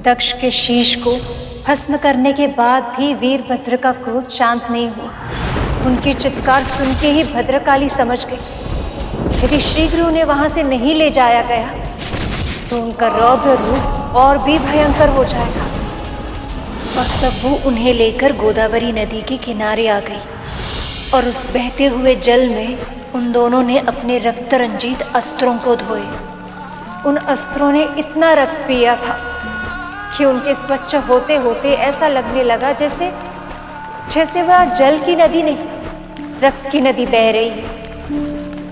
दक्ष के शीश को भस्म करने के बाद भी वीरभद्र का क्रोध शांत नहीं हुआ। उनकी चित्कार सुन के ही भद्रकाली समझ गई यदि शीघ्र उन्हें वहां से नहीं ले जाया गया तो उनका रौद्र रूप और भी भयंकर हो जाएगा। और तब वो उन्हें लेकर गोदावरी नदी के किनारे आ गई और उस बहते हुए जल में उन दोनों ने अपने रक्त रंजित अस्त्रों को धोए। उन अस्त्रों ने इतना रक्त पिया था कि उनके स्वच्छ होते होते ऐसा लगने लगा जैसे वह जल की नदी नहीं रक्त की नदी बह रही है।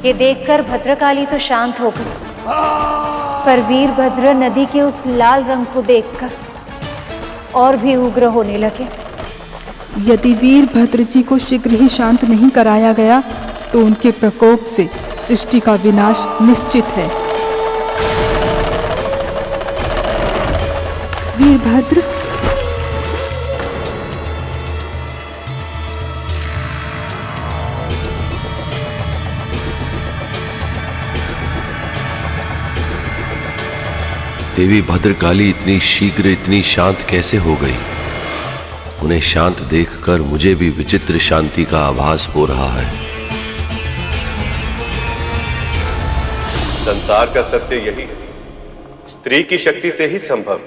ये देखकर भद्रकाली तो शांत हो गई, पर वीरभद्र नदी के उस लाल रंग को देखकर और भी उग्र होने लगे। यदि वीरभद्र जी को शीघ्र ही शांत नहीं कराया गया तो उनके प्रकोप से सृष्टि का विनाश निश्चित है। वीरभद्र, देवी भद्रकाली इतनी शीघ्र इतनी शांत कैसे हो गई? उन्हें शांत देखकर मुझे भी विचित्र शांति का आभास हो रहा है। संसार का सत्य यही है, स्त्री की शक्ति से ही संभव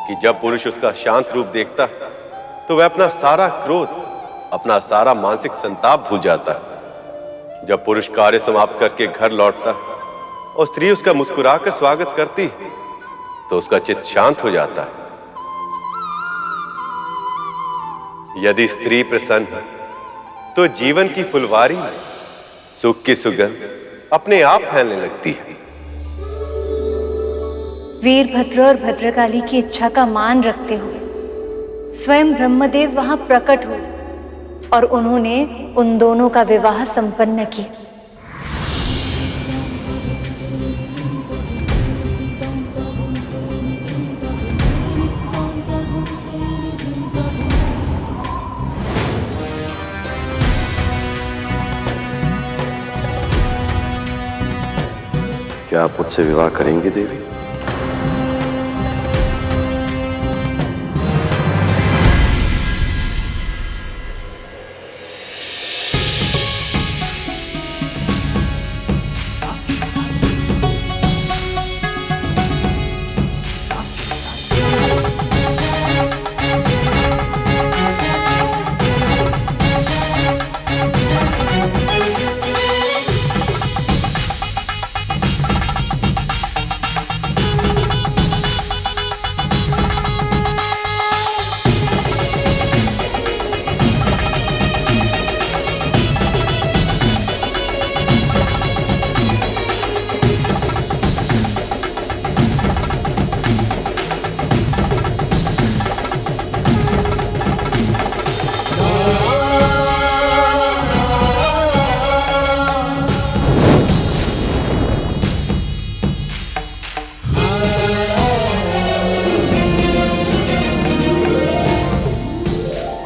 कि जब पुरुष उसका शांत रूप देखता है तो वह अपना सारा क्रोध, अपना सारा मानसिक संताप भूल जाता है। जब पुरुष कार्य समाप्त करके घर लौटता है और स्त्री उसका मुस्कुराकर स्वागत करती है तो उसका चित्त शांत हो जाता है। यदि स्त्री प्रसन्न है तो जीवन की फुलवारी में सुख की सुगंध अपने आप फैलने लगती है। वीरभद्र और भद्रकाली की इच्छा का मान रखते हुए स्वयं ब्रह्मदेव वहां प्रकट हुए और उन्होंने उन दोनों का विवाह संपन्न किया। क्या आप मुझसे विवाह करेंगी देवी?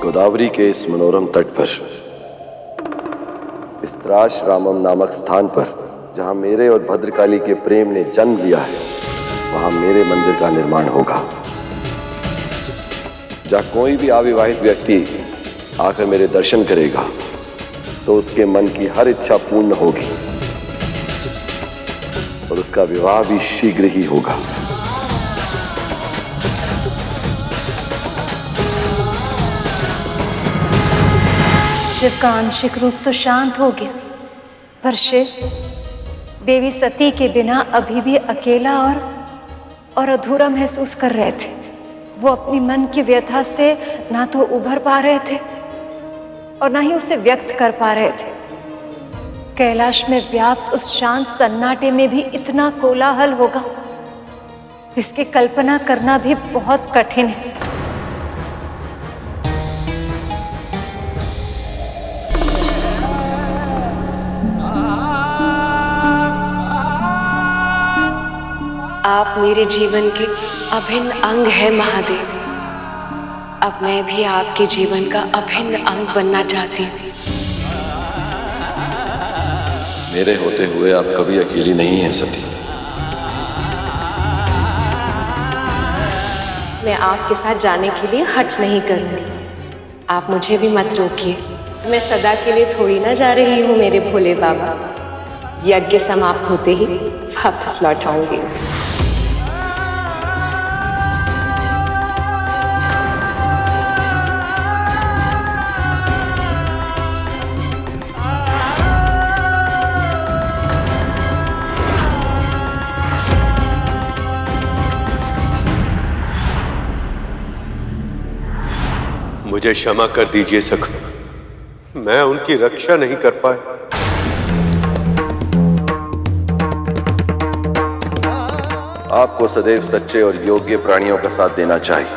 गोदावरी के इस मनोरम तट पर, इस त्राश्रामम नामक स्थान पर जहां मेरे और भद्रकाली के प्रेम ने जन्म लिया है, वहां मेरे मंदिर का निर्माण होगा। जहां कोई भी अविवाहित व्यक्ति आकर मेरे दर्शन करेगा तो उसके मन की हर इच्छा पूर्ण होगी और उसका विवाह भी शीघ्र ही होगा। शिव का आंशिक रूप तो शांत हो गया, पर शिव देवी सती के बिना अभी भी अकेला और अधूरा महसूस कर रहे थे। वो अपनी मन की व्यथा से ना तो उभर पा रहे थे और ना ही उसे व्यक्त कर पा रहे थे। कैलाश में व्याप्त उस शांत सन्नाटे में भी इतना कोलाहल होगा, इसकी कल्पना करना भी बहुत कठिन है। आप मेरे जीवन के अभिन्न अंग है महादेव। अब मैं भी आपके जीवन का अभिन्न अंग बनना चाहती हूँ। मेरे होते हुए आप कभी अकेली नहीं हैं सती। मैं आपके साथ जाने के लिए हट नहीं करूंगी। आप मुझे भी मत रोकिए। मैं सदा के लिए थोड़ी ना जा रही हूँ मेरे भोले बाबा। यज्ञ समाप्त होते ही वापस लौट आऊंगी। मुझे क्षमा कर दीजिए सखा, मैं उनकी रक्षा नहीं कर पाया। आपको सदैव सच्चे और योग्य प्राणियों का साथ देना चाहिए।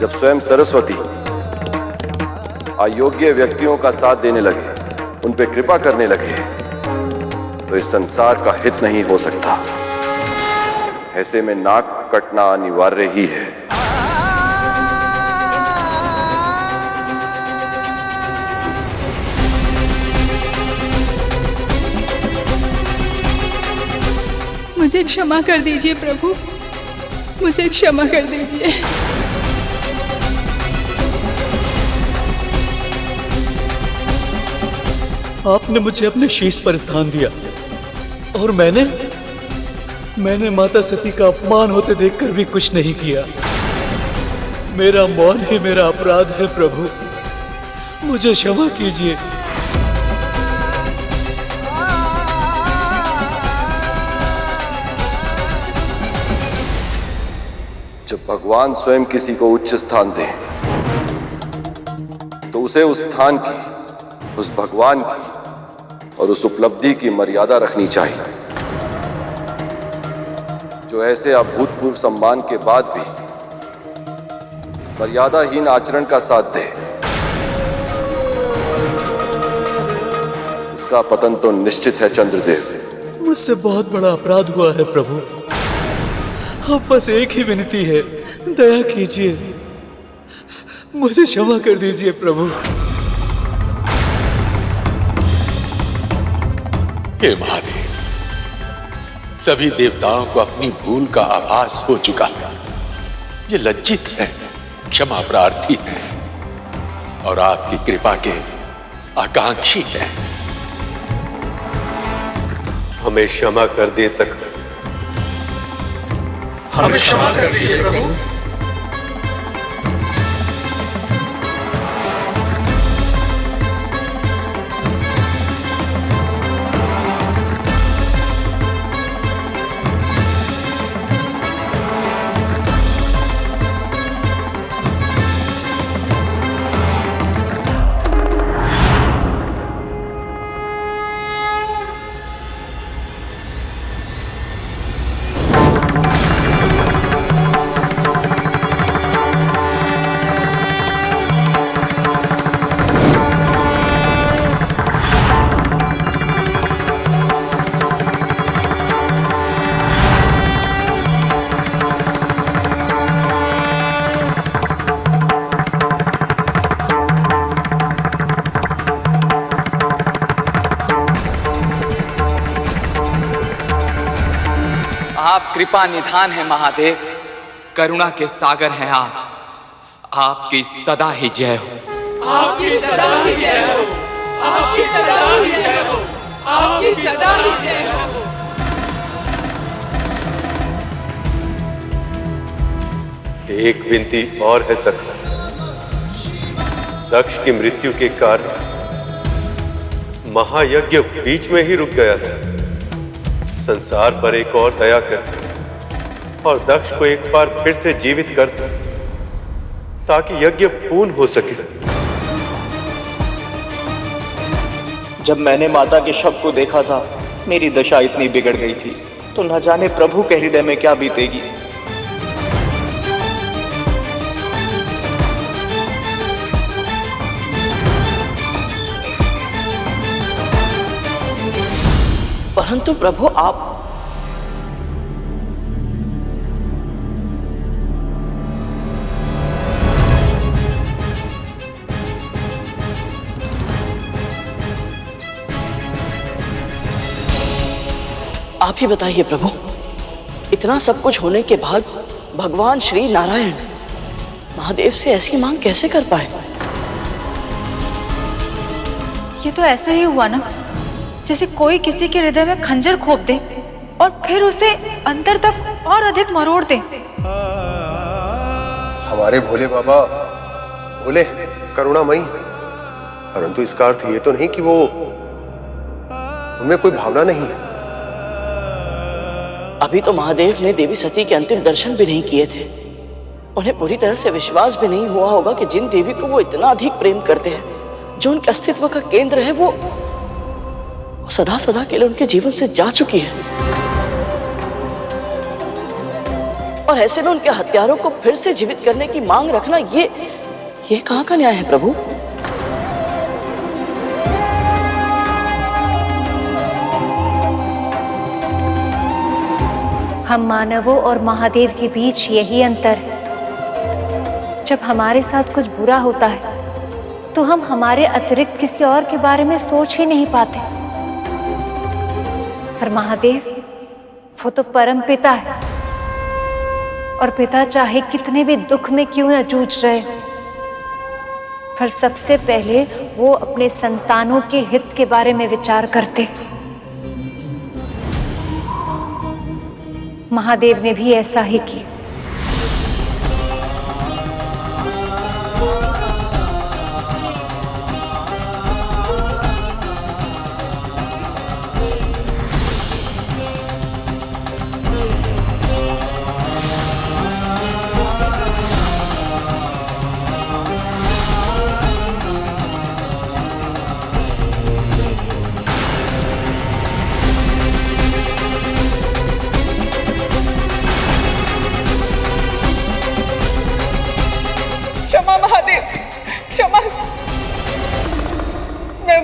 जब स्वयं सरस्वती अयोग्य व्यक्तियों का साथ देने लगे, उन पे कृपा करने लगे, तो इस संसार का हित नहीं हो सकता। ऐसे में नाक कटना अनिवार्य ही है। मुझे क्षमा कर दीजिए प्रभु, मुझे क्षमा कर दीजिए। आपने मुझे अपने शीश पर स्थान दिया और मैंने माता सती का अपमान होते देखकर भी कुछ नहीं किया। मेरा मौन ही मेरा अपराध है प्रभु, मुझे क्षमा कीजिए। जब भगवान स्वयं किसी को उच्च स्थान दे, तो उसे उस स्थान की, उस भगवान की और उस उपलब्धि की मर्यादा रखनी चाहिए। जो ऐसे अभूतपूर्व सम्मान के बाद भी मर्यादाहीन आचरण का साथ दे, उसका पतन तो निश्चित है चंद्रदेव। मुझसे बहुत बड़ा अपराध हुआ है प्रभु, अब बस एक ही विनती है, दया कीजिए, मुझे क्षमा कर दीजिए प्रभु। हे महादेव, सभी देवताओं को अपनी भूल का आभास हो चुका है। ये लज्जित है, क्षमा प्रार्थी है और आपकी कृपा के आकांक्षी है। हमें क्षमा कर दे सका, हमें क्षमा कर दीजिए प्रभु। आप कृपा निधान है महादेव, करुणा के सागर हैं आप। आपकी सदा ही जय हो। आपकी सदा ही जय हो। आपकी सदा ही जय हो। आपकी सदा ही जय हो। एक विनती और है सखा, दक्ष की मृत्यु के कारण महायज्ञ बीच में ही रुक गया था। संसार पर एक और दया कर और दक्ष को एक बार फिर से जीवित कर दो, ताकि यज्ञ पूर्ण हो सके। जब मैंने माता के शव को देखा था, मेरी दशा इतनी बिगड़ गई थी, तो न जाने प्रभु के हृदय में क्या बीतेगी। परंतु प्रभु आप ही बताइए प्रभु, इतना सब कुछ होने के बाद भगवान श्री नारायण महादेव से ऐसी मांग कैसे कर पाए? ये तो ऐसे ही हुआ ना, जैसे कोई किसी के हृदय में खंजर खोप दे और फिर उसे अंदर तक और अधिक मरोड़ दे। हमारे भोले बाबा भोले करुणामयी, परंतु इसका अर्थ ये तो नहीं कि वो उनमें कोई भावना नहीं है। अभी तो महादेव ने देवी सती के अंतिम दर्शन भी नहीं किए थे। उन्हें पूरी तरह से विश्वास भी नहीं हुआ होगा कि जिन देवी को वो इतना अधिक प्रेम करते हैं, जो उनके अस्तित्व का केंद्र है, वो सदा सदा के लिए उनके जीवन से जा चुकी है। और ऐसे में उनके हत्यारों को फिर से जीवित करने की मांग रखना, ये कहां का न्याय है प्रभु? हम मानवों और महादेव के बीच यही अंतर है। जब हमारे साथ कुछ बुरा होता है तो हम हमारे अतिरिक्त किसी और के बारे में सोच ही नहीं पाते, पर महादेव वो तो परम पिता है, और पिता चाहे कितने भी दुख में क्यों न जूझ रहे, पर सबसे पहले वो अपने संतानों के हित के बारे में विचार करते। महादेव ने भी ऐसा ही किया।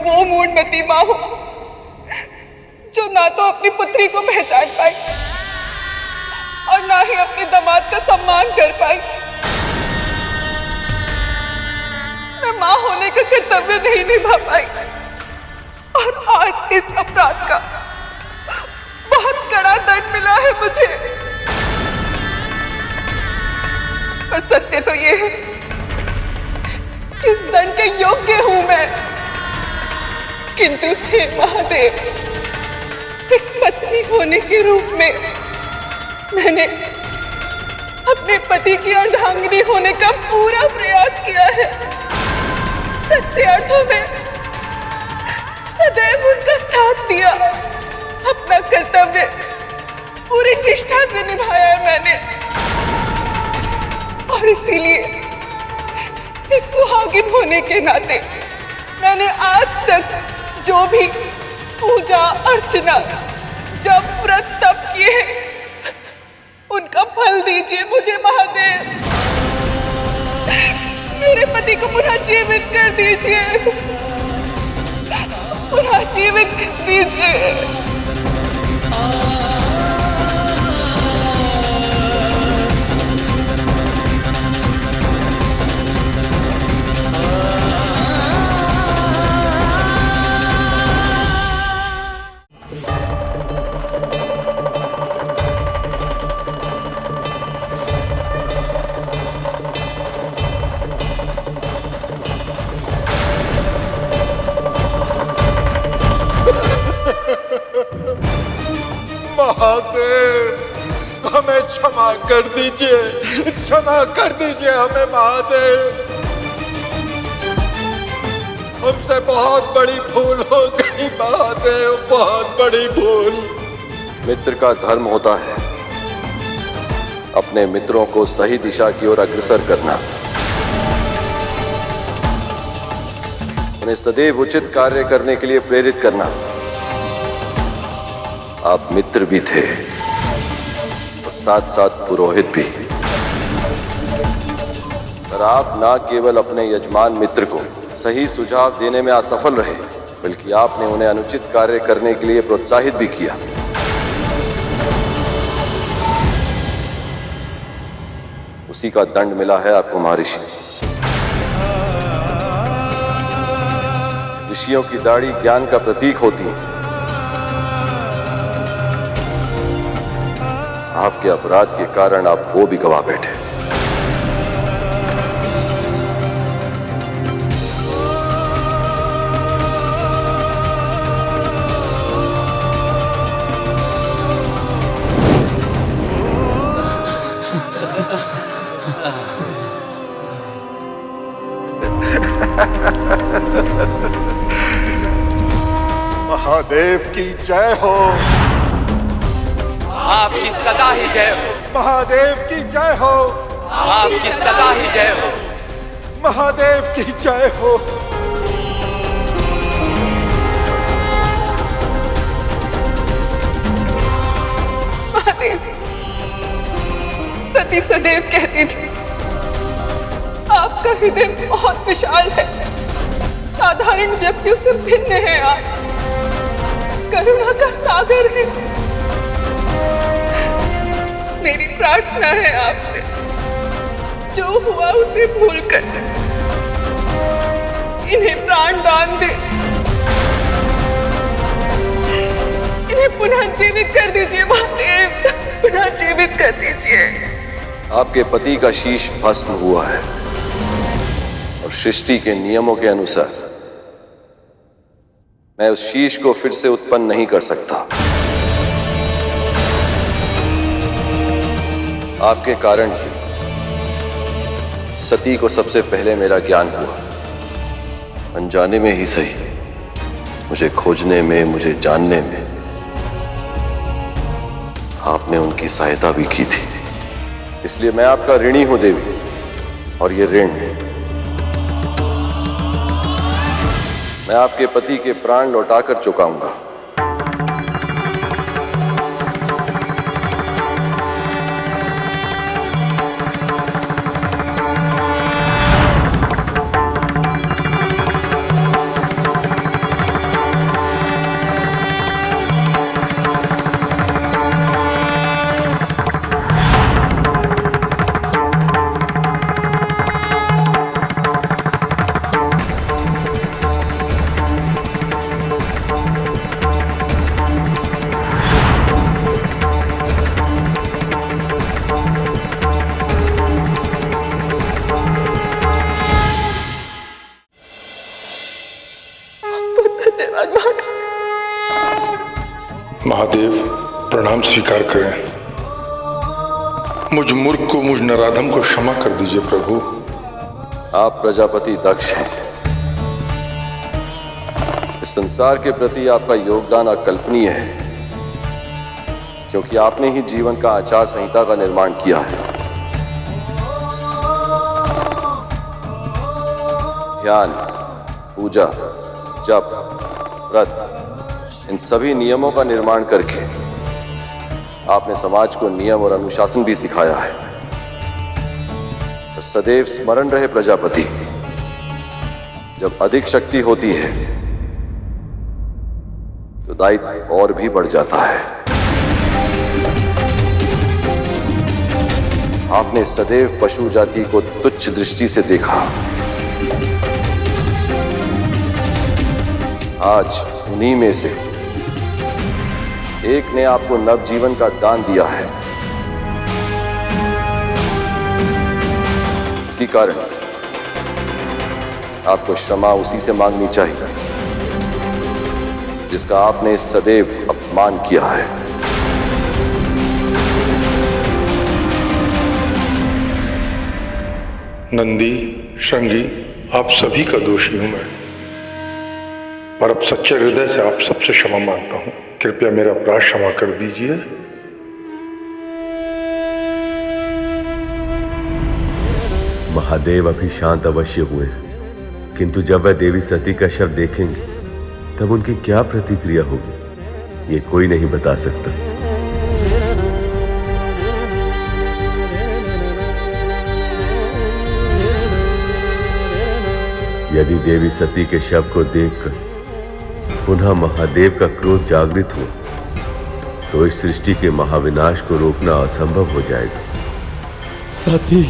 वो मूढ़मती माँ हूं जो ना तो अपनी पुत्री को पहचान पाई और ना ही अपने दामाद का सम्मान कर पाई। मैं माँ होने का कर्तव्य नहीं निभा पाई और आज इस अपराध का बहुत कड़ा दंड मिला है मुझे। और सत्य तो ये है कि इस दंड के योग्य हूं मैं, किंतु हे महादेव, एक पत्नी होने के रूप में मैंने अपने पति की अर्धांगिनी होने का पूरा प्रयास किया है। सच्चे अर्थों में सदैव उनका साथ दिया, अपना कर्तव्य पूरी निष्ठा से निभाया है मैंने। और इसीलिए एक सुहागिन होने के नाते मैंने आज तक जो भी पूजा अर्चना, जप व्रत तप किए, उनका फल दीजिए मुझे महादेव। मेरे पति को पुनः जीवित कर दीजिए, पुनः जीवित कर दीजिए। महादेव, हमें क्षमा कर दीजिए, क्षमा कर दीजिए हमें महादेव। हमसे बहुत बड़ी भूल हो गई महादेव, बहुत बड़ी भूल। मित्र का धर्म होता है अपने मित्रों को सही दिशा की ओर अग्रसर करना, उन्हें सदैव उचित कार्य करने के लिए प्रेरित करना। आप मित्र भी थे और साथ साथ पुरोहित भी, पर आप न केवल अपने यजमान मित्र को सही सुझाव देने में असफल रहे, बल्कि आपने उन्हें अनुचित कार्य करने के लिए प्रोत्साहित भी किया। उसी का दंड मिला है आपको महर्षि। ऋषियों की दाढ़ी ज्ञान का प्रतीक होती है, आपके अपराध के कारण आप वो भी गवा बैठे। महादेव की जय हो। आपकी सदा ही जय हो। महादेव की जय हो। आपकी सदा ही जय हो। महादेव की जय हो। महादेव, सती सदैव कहती थी आपका हृदय बहुत विशाल है, साधारण व्यक्तियों से भिन्न है आप, करुणा का सागर है। मेरी प्रार्थना है आपसे, जो हुआ उसे भूलकर इन्हें प्राण दान दे, इन्हें पुनः जीवित कर दीजिए महादेव, पुनः जीवित कर दीजिए। आपके पति का शीश भस्म हुआ है और सृष्टि के नियमों के अनुसार मैं उस शीश को फिर से उत्पन्न नहीं कर सकता। आपके कारण ही सती को सबसे पहले मेरा ज्ञान हुआ। अनजाने में ही सही, मुझे खोजने में, मुझे जानने में आपने उनकी सहायता भी की थी। इसलिए मैं आपका ऋणी हूं देवी, और ये ऋण मैं आपके पति के प्राण लौटाकर चुकाऊंगा। महादेव, प्रणाम स्वीकार करें। मुझ मूर्ख को, मुझ नराधम को क्षमा कर दीजिए प्रभु। आप प्रजापति दक्ष हैं। इस संसार के प्रति आपका योगदान अकल्पनीय है, क्योंकि आपने ही जीवन का आचार संहिता का निर्माण किया है। ध्यान, पूजा, जप, व्रत, इन सभी नियमों का निर्माण करके आपने समाज को नियम और अनुशासन भी सिखाया है। तो सदैव स्मरण रहे प्रजापति, जब अधिक शक्ति होती है तो दायित्व और भी बढ़ जाता है। आपने सदैव पशु जाति को तुच्छ दृष्टि से देखा। आज उन्हीं में से एक ने आपको नवजीवन का दान दिया है। इसी कारण आपको क्षमा उसी से मांगनी चाहिए जिसका आपने सदैव अपमान किया है। नंदी, श्रृंगी, आप सभी का दोषी हूं मैं, पर अब सच्चे हृदय से आप सबसे क्षमा मांगता हूं। कृपया मेरा अपराध क्षमा कर दीजिए। महादेव अभी शांत अवश्य हुए, किंतु जब वह देवी सती का शव देखेंगे तब उनकी क्या प्रतिक्रिया होगी, ये कोई नहीं बता सकता। यदि देवी सती के शव को देखकर पुनः महादेव का क्रोध जागृत हो तो इस सृष्टि के महाविनाश को रोकना असंभव हो जाएगा। सती,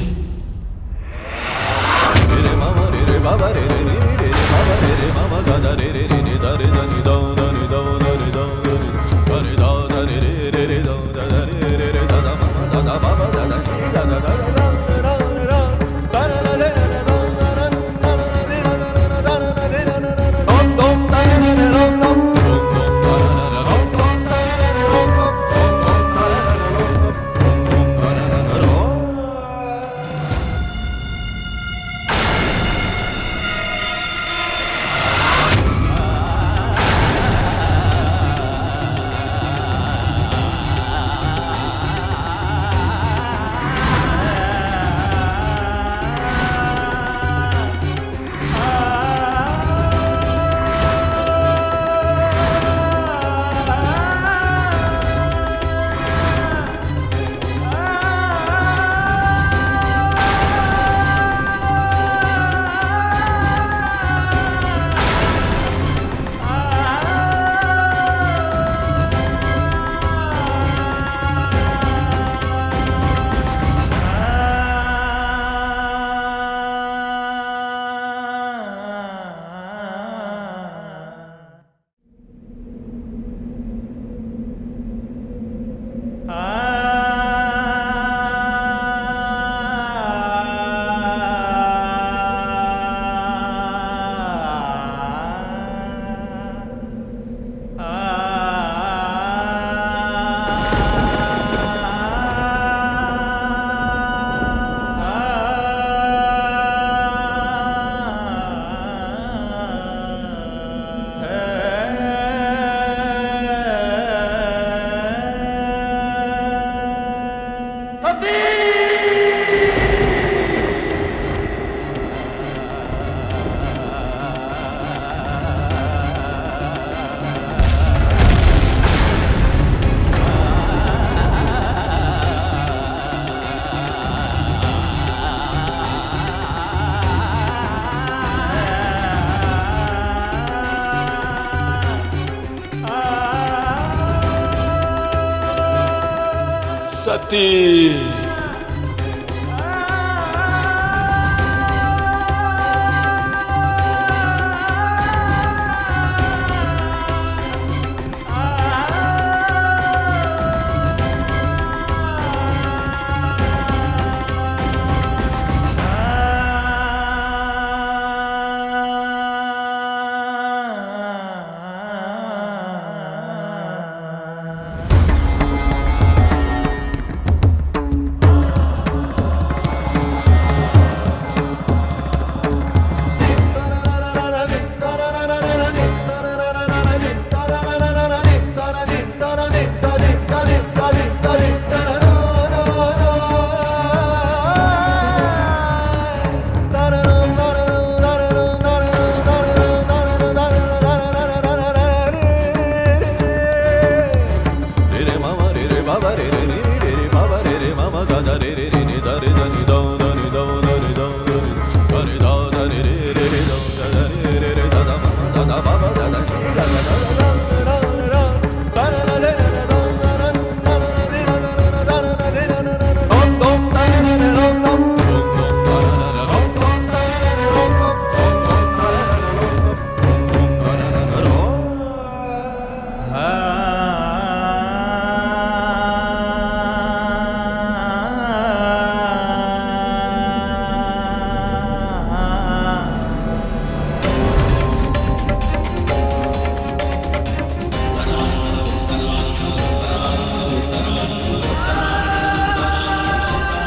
सती।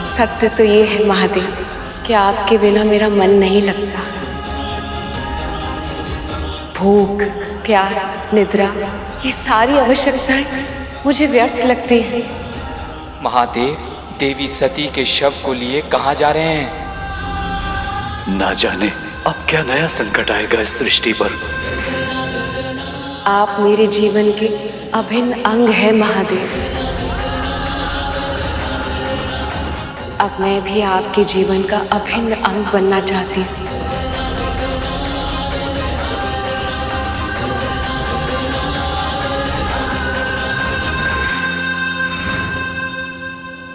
सत्य तो ये है महादेव कि आपके बिना मेरा मन नहीं लगता। भूख, प्यास, निद्रा, ये सारी आवश्यकताएं मुझे व्यर्थ लगती हैं। महादेव, देवी सती के शव को लिए कहाँ जा रहे हैं? ना जाने अब क्या नया संकट आएगा इस सृष्टि पर। आप मेरे जीवन के अभिन्न अंग हैं महादेव। अब मैं भी आपके जीवन का अभिन्न अंग बनना चाहती हूँ।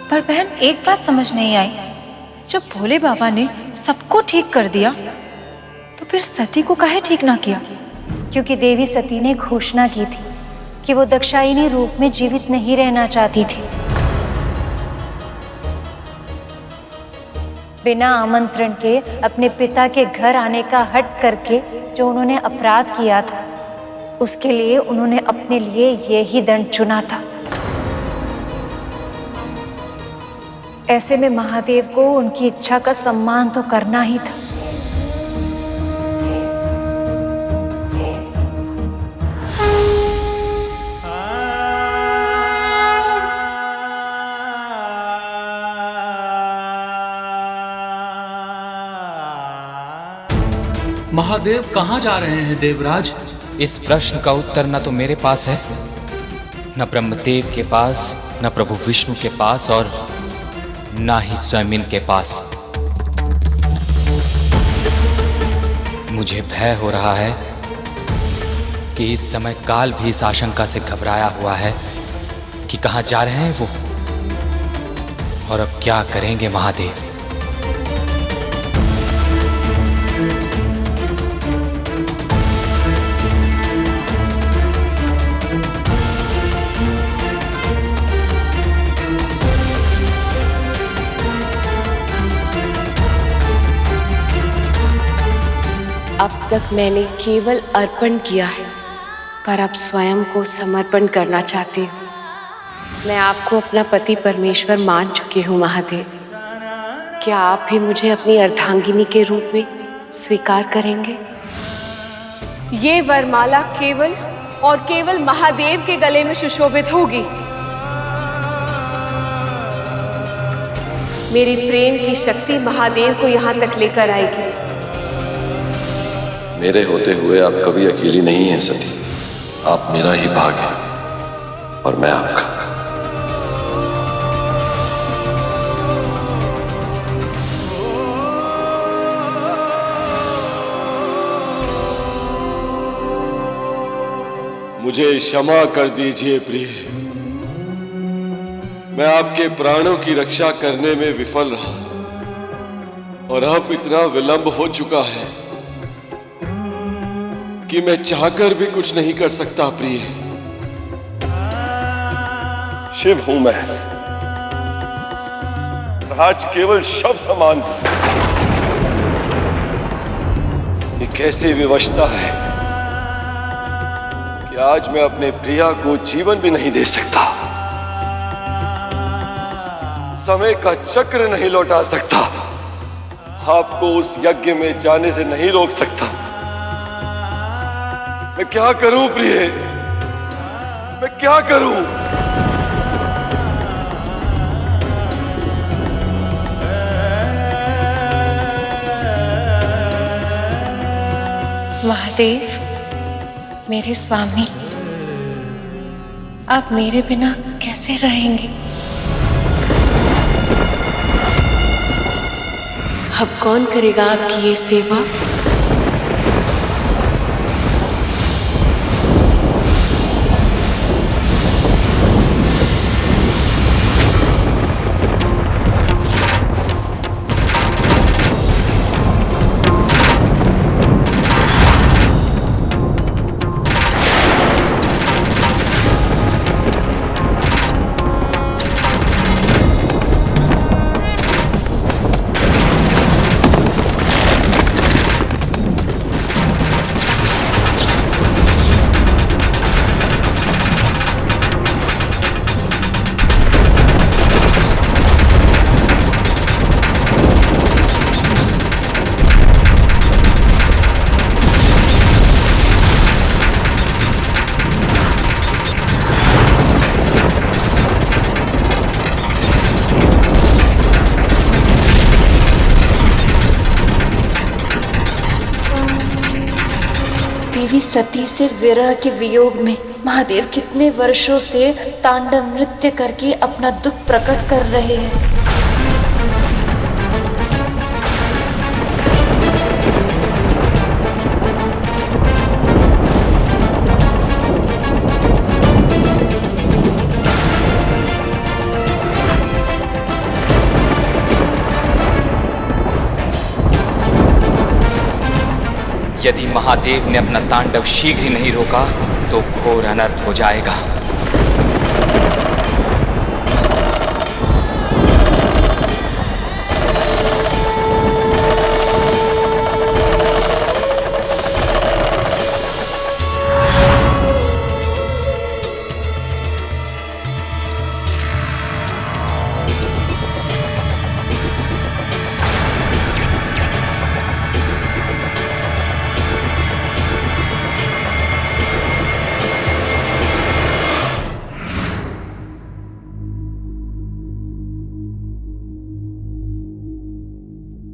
पर बहन, एक बात समझ नहीं आई, जब भोले बाबा ने सबको ठीक कर दिया तो फिर सती को काहे ठीक ना किया? क्योंकि देवी सती ने घोषणा की थी कि वो दक्षायिनी रूप में जीवित नहीं रहना चाहती थी। बिना आमंत्रण के अपने पिता के घर आने का हठ करके जो उन्होंने अपराध किया था, उसके लिए उन्होंने अपने लिए यही दंड चुना था। ऐसे में महादेव को उनकी इच्छा का सम्मान तो करना ही था। महादेव कहाँ जा रहे हैं देवराज? इस प्रश्न का उत्तर न तो मेरे पास है, न ब्रह्मदेव के पास, न प्रभु विष्णु के पास, और ना ही स्वयं इनके पास। मुझे भय हो रहा है कि इस समय काल भी इस आशंका से घबराया हुआ है कि कहाँ जा रहे हैं वो और अब क्या करेंगे महादेव। अब तक मैंने केवल अर्पण किया है, पर अब स्वयं को समर्पण करना चाहती हूँ। मैं आपको अपना पति परमेश्वर मान चुकी हूँ महादेव। क्या आप भी मुझे अपनी अर्धांगिनी के रूप में स्वीकार करेंगे? ये वरमाला केवल और केवल महादेव के गले में सुशोभित होगी। मेरी प्रेम की शक्ति महादेव को यहाँ तक लेकर आएगी। मेरे होते हुए आप कभी अकेली नहीं हैं सती। आप मेरा ही भाग हैं और मैं आपका। मुझे क्षमा कर दीजिए प्रिय। मैं आपके प्राणों की रक्षा करने में विफल रहा और अब इतना विलंब हो चुका है कि मैं चाहकर भी कुछ नहीं कर सकता। प्रिय, शिव हूं मैं, आज केवल शव समान हूं। ये कैसी विवशता है कि आज मैं अपने प्रिया को जीवन भी नहीं दे सकता, समय का चक्र नहीं लौटा सकता, आपको उस यज्ञ में जाने से नहीं रोक सकता। मैं क्या करूं प्रिय, मैं क्या करूं? महादेव, मेरे स्वामी, आप मेरे बिना कैसे रहेंगे? अब कौन करेगा आपकी ये सेवा? देवी सती से विरह के वियोग में महादेव कितने वर्षों से तांडव नृत्य करके अपना दुख प्रकट कर रहे हैं। यदि महादेव ने अपना तांडव शीघ्र ही नहीं रोका तो घोर अनर्थ हो जाएगा।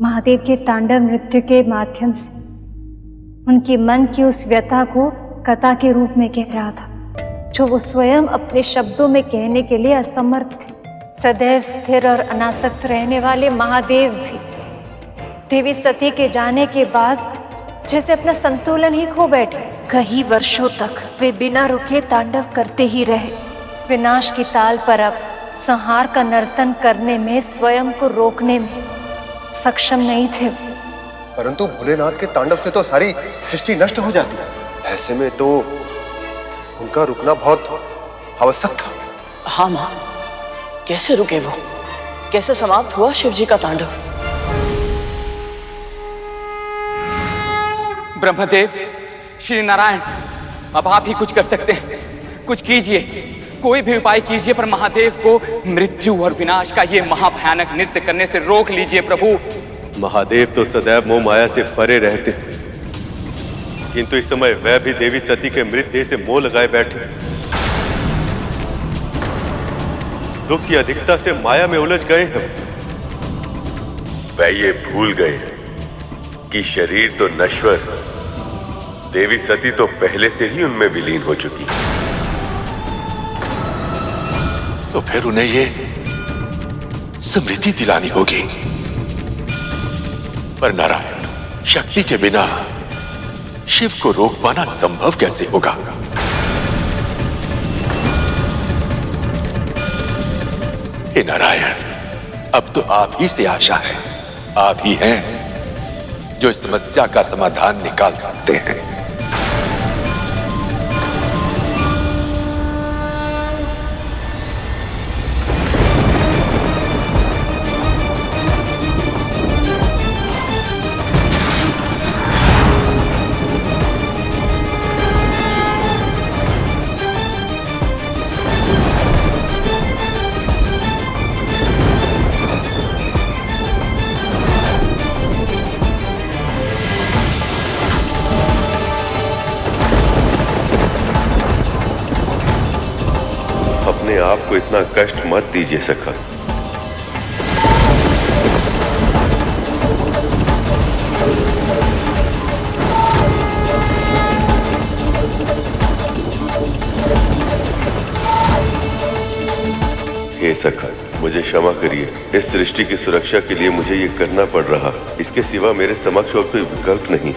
महादेव के तांडव नृत्य के माध्यम से उनके मन की उस व्यथा को कथा के रूप में कह रहा था, जो वो स्वयं अपने शब्दों में कहने के लिए असमर्थ थे। सदैव स्थिर और अनासक्त रहने वाले महादेव भी देवी सती के जाने के बाद जैसे अपना संतुलन ही खो बैठे। कई वर्षों तक वे बिना रुके तांडव करते ही रहे। विनाश की ताल पर अब संहार का नर्तन करने में, स्वयं को रोकने में सक्षम नहीं थे। परंतु भोलेनाथ के तांडव से तो सारी सृष्टि नष्ट हो जाती है। ऐसे में तो उनका रुकना बहुत आवश्यक था। हाँ माँ, कैसे रुके वो? कैसे समाप्त हुआ शिव जी का तांडव? ब्रह्मदेव, श्री नारायण, अब आप ही कुछ कर सकते हैं। कुछ कीजिए, कोई भी उपाय कीजिए, पर महादेव को मृत्यु और विनाश का ये महाभयानक नृत्य करने से रोक लीजिए प्रभु। महादेव तो सदैव मोह माया से परे रहते, किंतु इस समय वह भी देवी सती के मृत देह से मोह लगाए बैठे। दुख की अधिकता से माया में उलझ गए हैं। वह ये भूल गए कि शरीर तो नश्वर, देवी सती तो पहले से ही उनमें विलीन हो चुकी। तो फिर उन्हें ये स्मृति दिलानी होगी। पर नारायण, शक्ति के बिना शिव को रोक पाना संभव कैसे होगा? हे नारायण, अब तो आप ही से आशा है। आप ही हैं जो इस समस्या का समाधान निकाल सकते हैं। अपने आप को इतना कष्ट मत दीजिए सखा। हे सखा, मुझे क्षमा करिए। इस सृष्टि की सुरक्षा के लिए मुझे ये करना पड़ रहा। इसके सिवा मेरे समक्ष और कोई विकल्प नहीं।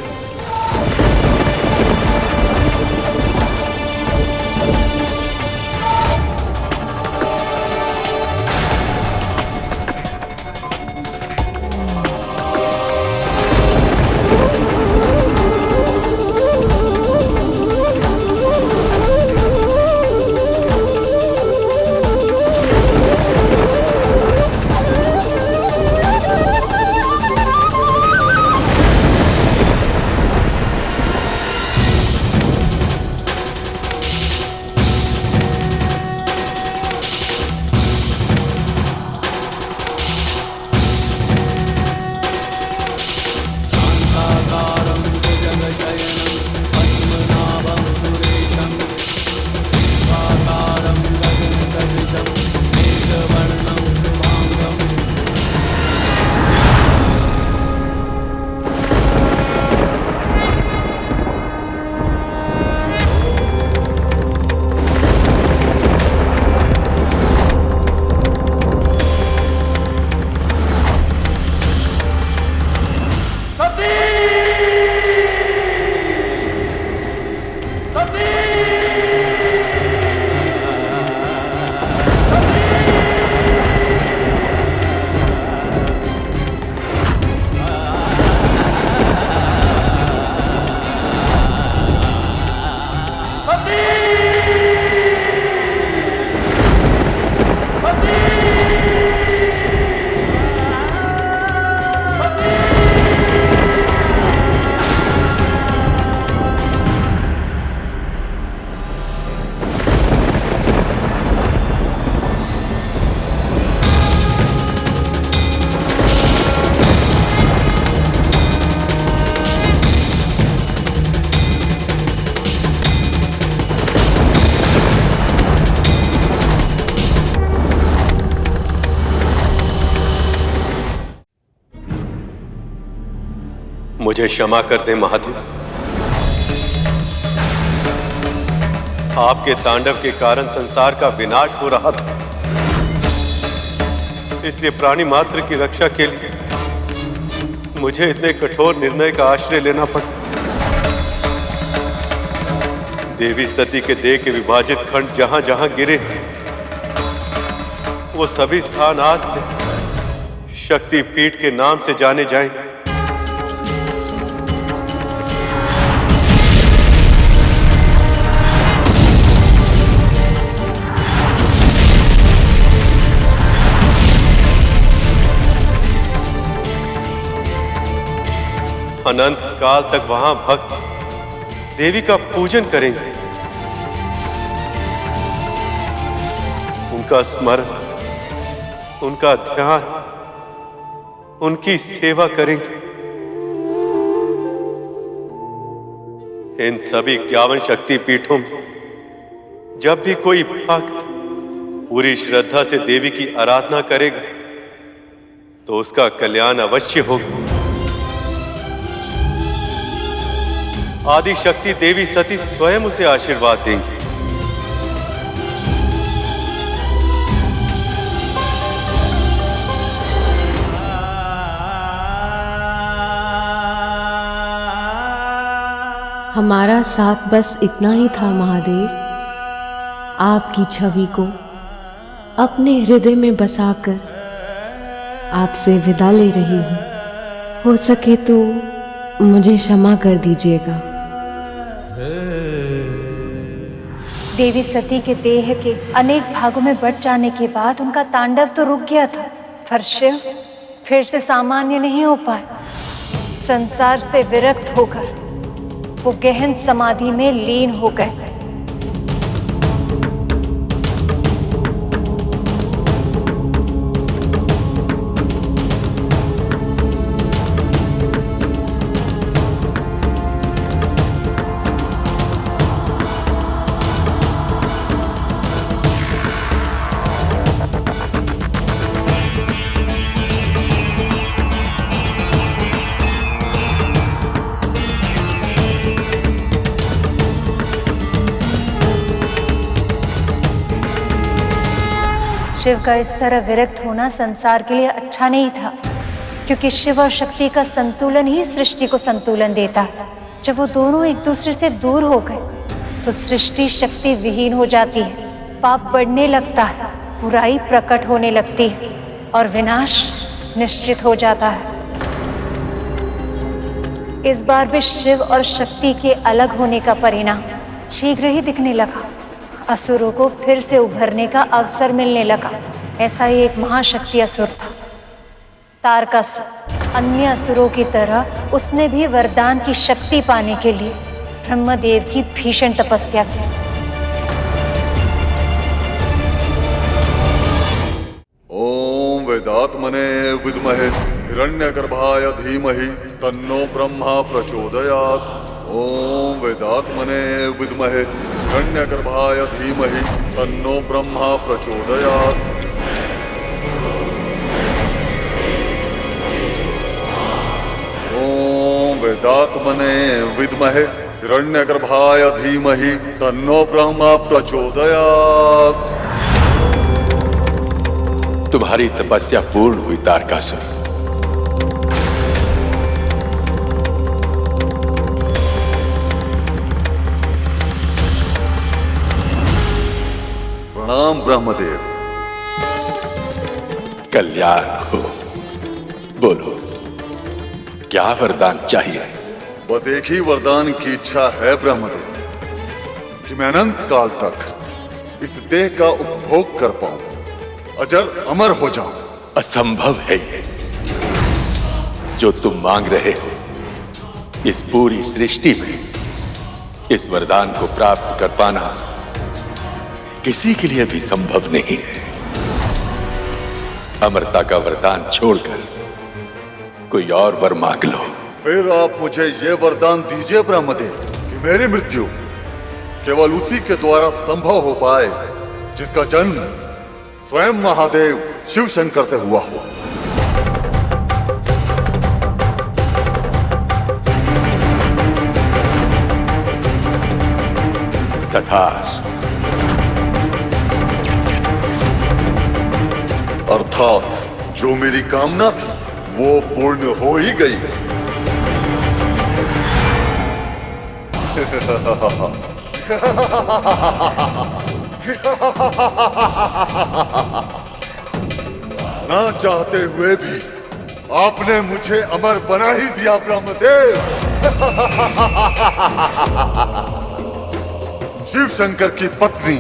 मुझे क्षमा कर दें महादेव। आपके तांडव के कारण संसार का विनाश हो रहा था, इसलिए प्राणी मात्र की रक्षा के लिए मुझे इतने कठोर निर्णय का आश्रय लेना पड़ा। देवी सती के देह के विभाजित खंड जहां जहां गिरे, वो सभी स्थान आज से शक्तिपीठ के नाम से जाने जाएंगे। अनंत काल तक वहां भक्त देवी का पूजन करेंगे, उनका स्मरण, उनका ध्यान, उनकी सेवा करेंगे। इन सभी 51 शक्ति पीठों में जब भी कोई भक्त पूरी श्रद्धा से देवी की आराधना करेगा तो उसका कल्याण अवश्य होगा। आदि शक्ति देवी सती स्वयं उसे आशीर्वाद देंगी। हमारा साथ बस इतना ही था महादेव। आपकी छवि को अपने हृदय में बसाकर आपसे विदा ले रही हूँ। हो सके तो मुझे क्षमा कर दीजिएगा। देवी सती के देह के अनेक भागों में बट जाने के बाद उनका तांडव तो रुक गया था, पर शिव फिर से सामान्य नहीं हो पाए। संसार से विरक्त होकर वो गहन समाधि में लीन हो गए। शिव का इस तरह विरक्त होना संसार के लिए अच्छा नहीं था, क्योंकि शिव और शक्ति का संतुलन ही सृष्टि को संतुलन देता है। जब वो दोनों एक दूसरे से दूर हो गए तो सृष्टि शक्ति विहीन हो जाती है, पाप बढ़ने लगता है, बुराई प्रकट होने लगती है और विनाश निश्चित हो जाता है। इस बार भी शिव और शक्ति के अलग होने का परिणाम शीघ्र ही दिखने लगा। असुरों को फिर से उभरने का अवसर मिलने लगा। ऐसा ही एक महाशक्ति असुर था, तारकासुर। अन्य असुरों की तरह उसने भी वरदान की शक्ति पाने के लिए ब्रह्मदेव की भीषण तपस्या की। ओम वेदात्मने विद्महे हिरण्यगर्भाय धीमहि तन्नो ब्रह्मा प्रचोदयात्। ओम वेदात्मने विद्महे हिरण्यगर्भाय धीमहि तन्नो ब्रह्मा प्रचोदयात्। ओम वेदात्मने विद्महे हिरण्यगर्भाय धीमहि तन्नो ब्रह्मा प्रचोदयात्। तुम्हारी तपस्या पूर्ण हुई तारकासुर। प्रणाम ब्रह्मदेव। कल्याण हो। बोलो, क्या वरदान चाहिए? बस एक ही वरदान की इच्छा है ब्रह्मदेव, कि मैं अनंत काल तक इस देह का उपभोग कर पाऊं, अजर अमर हो जाऊं। असंभव है ये जो तुम मांग रहे हो। इस पूरी सृष्टि में इस वरदान को प्राप्त कर पाना किसी के लिए भी संभव नहीं है। अमरता का वरदान छोड़कर कोई और वर मांग लो। फिर आप मुझे ये वरदान दीजिए ब्रह्मदेव, कि मेरी मृत्यु केवल उसी के द्वारा संभव हो पाए जिसका जन्म स्वयं महादेव शिव शंकर से हुआ हो। तथास्तु। अर्थात जो मेरी कामना थी वो पूर्ण हो ही गई। ना चाहते हुए भी आपने मुझे अमर बना ही दिया ब्रह्मदेव। शिव शंकर की पत्नी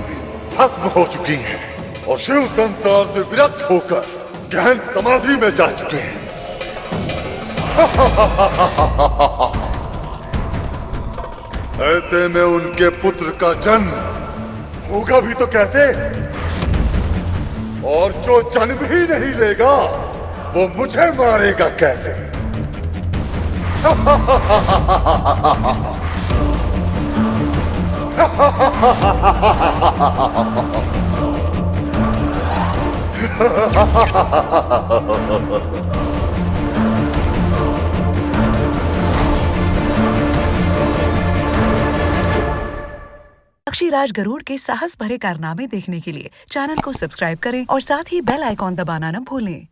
भस्म हो चुकी है और शिव संसार से विरक्त होकर गहन समाधि में जा चुके हैं। ऐसे में उनके पुत्र का जन्म होगा भी तो कैसे? और जो जन्म ही नहीं लेगा वो मुझे मारेगा कैसे? पक्षीराज गरुड़ के साहस भरे कारनामे देखने के लिए चैनल को सब्सक्राइब करें और साथ ही बेल आइकॉन दबाना न भूलें।